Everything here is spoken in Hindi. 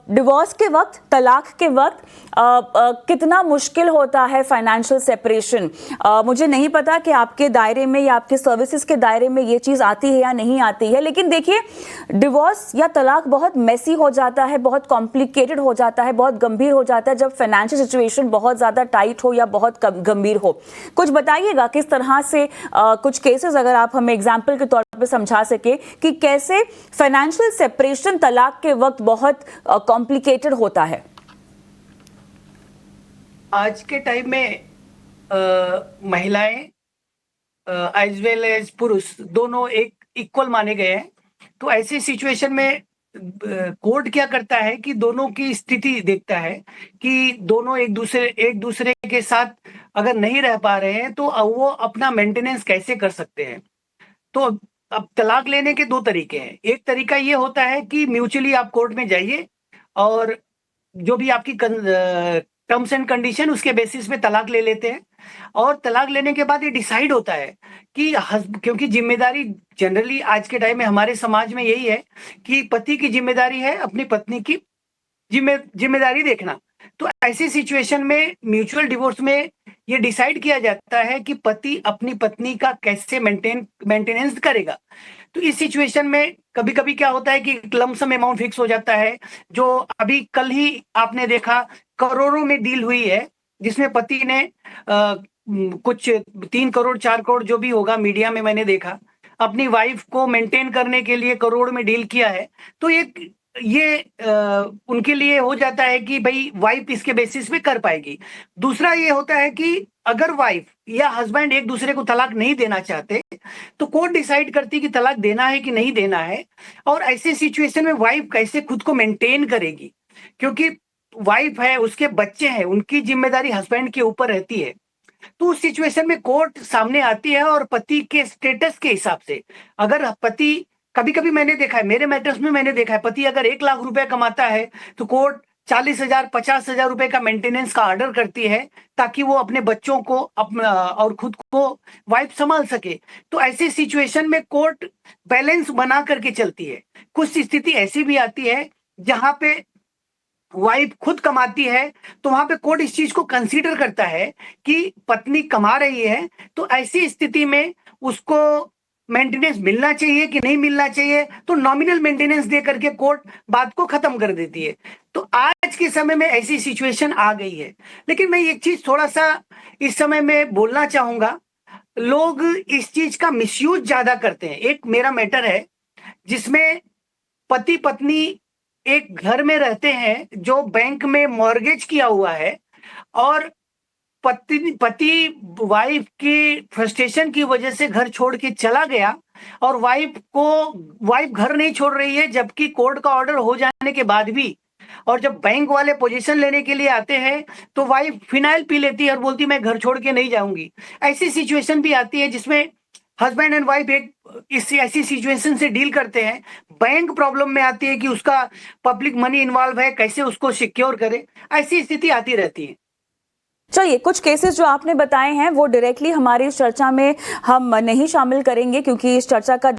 डिवोर्स के वक्त, तलाक के वक्त कितना मुश्किल होता है फाइनेंशियल सेपरेशन। मुझे नहीं पता कि आपके दायरे में या आपके सर्विसेज के दायरे में ये चीज़ आती है या नहीं आती है, लेकिन देखिए डिवोर्स या तलाक बहुत मेसी हो जाता है, बहुत कॉम्प्लिकेटेड हो जाता है, बहुत गंभीर हो जाता है जब फाइनेंशियल सिचुएशन बहुत ज़्यादा टाइट हो या बहुत गंभीर हो। कुछ बताइएगा किस तरह से कुछ केसेस अगर आप हमें एग्जाम्पल के तौर पर समझा सके कि कैसे फाइनेंशियल सेपरेशन तलाक के वक्त बहुत कॉम्प्लिकेटेड होता है। आज के टाइम में महिलाएं एज वेल एज पुरुष दोनों एक इक्वल माने गए हैं। तो ऐसी सिचुएशन में कोर्ट क्या करता है कि दोनों की स्थिति देखता है कि दोनों एक दूसरे के साथ अगर नहीं रह पा रहे हैं तो वो अपना मेंटेनेंस कैसे कर सकते हैं। तो अब तलाक लेने के दो तरीके हैं। एक तरीका ये होता है कि म्यूचुअली आप कोर्ट में जाइए और जो भी आपकी टर्म्स एंड कंडीशन उसके बेसिस पे तलाक ले लेते हैं। और तलाक लेने के बाद ये डिसाइड होता है कि क्योंकि जिम्मेदारी जनरली आज के टाइम में हमारे समाज में यही है कि पति की जिम्मेदारी है अपनी पत्नी की जिम्मेदारी देखना। तो ऐसी सिचुएशन में म्यूचुअल डिवोर्स में ये डिसाइड किया जाता है कि पति अपनी पत्नी का कैसे मेंटेनेंस करेगा। तो इस सिचुएशन में कभी-कभी क्या होता है कि लमसम अमाउंट फिक्स हो जाता है, जो अभी कल ही आपने देखा करोड़ों में डील हुई है, जिसमें पति ने कुछ 3 करोड़ 4 करोड़ जो भी होगा मीडिया में मैंने देखा, अपनी वाइफ को मेंटेन करने के लिए करोड़ में डील किया है। तो ये उनके लिए हो जाता है कि भई वाइफ इसके बेसिस पे कर पाएगी। दूसरा ये होता है कि अगर वाइफ या हस्बैंड एक दूसरे को तलाक नहीं देना चाहते, तो कोर्ट डिसाइड करती है कि तलाक देना है कि नहीं देना है। और ऐसे सिचुएशन में वाइफ कैसे खुद को मेंटेन करेगी, क्योंकि वाइफ है, उसके बच्चे हैं, उनकी जिम्मेदारी हस्बैंड के ऊपर रहती है। तो उस सिचुएशन में कोर्ट सामने आती है और पति के स्टेटस के हिसाब से अगर पति कभी-कभी मैंने देखा है, मेरे मैटर्स में मैंने देखा है, पति अगर 1 लाख रुपए कमाता है तो कोर्ट 40,000 50,000 रुपए का मेंटेनेंस का ऑर्डर करती है ताकि वो अपने बच्चों को अपना और खुद को वाइफ संभाल सके। तो ऐसी सिचुएशन में कोर्ट बैलेंस बना करके चलती है। कुछ स्थिति ऐसी भी आती है जहां पे वाइफ खुद कमाती है, तो वहां पे कोर्ट इस चीज को कंसीडर करता है कि पत्नी कमा रही है, तो ऐसी स्थिति में उसको मेंटेनेंस मिलना चाहिए कि नहीं मिलना चाहिए, तो नॉमिनल मेंटेनेंस दे करके कोर्ट बात को खत्म कर देती है। तो आज के समय में ऐसी सिचुएशन आ गई है। लेकिन मैं एक चीज थोड़ा सा इस समय में बोलना चाहूंगा, लोग इस चीज का मिसयूज ज्यादा करते हैं। एक मेरा मैटर है जिसमें पति पत्नी एक घर में रहते हैं जो बैंक में मॉर्गेज किया हुआ है, और पति वाइफ की फ्रस्ट्रेशन की वजह से घर छोड़ के चला गया, और वाइफ घर नहीं छोड़ रही है जबकि कोर्ट का ऑर्डर हो जाने के बाद भी। और जब बैंक वाले पोजीशन लेने के लिए आते हैं तो वाइफ फिनाइल पी लेती है और बोलती मैं घर छोड़ के नहीं जाऊंगी। ऐसी सिचुएशन भी आती है जिसमें हस्बैंड एंड वाइफ एक इस ऐसी सिचुएशन से डील करते हैं। बैंक प्रॉब्लम में आती है कि उसका पब्लिक मनी इन्वॉल्व है, कैसे उसको सिक्योर करे। ऐसी स्थिति आती रहती है। चलिए, कुछ केसेस जो आपने बताए हैं वो डायरेक्टली हमारी इस चर्चा में हम नहीं शामिल करेंगे क्योंकि इस चर्चा का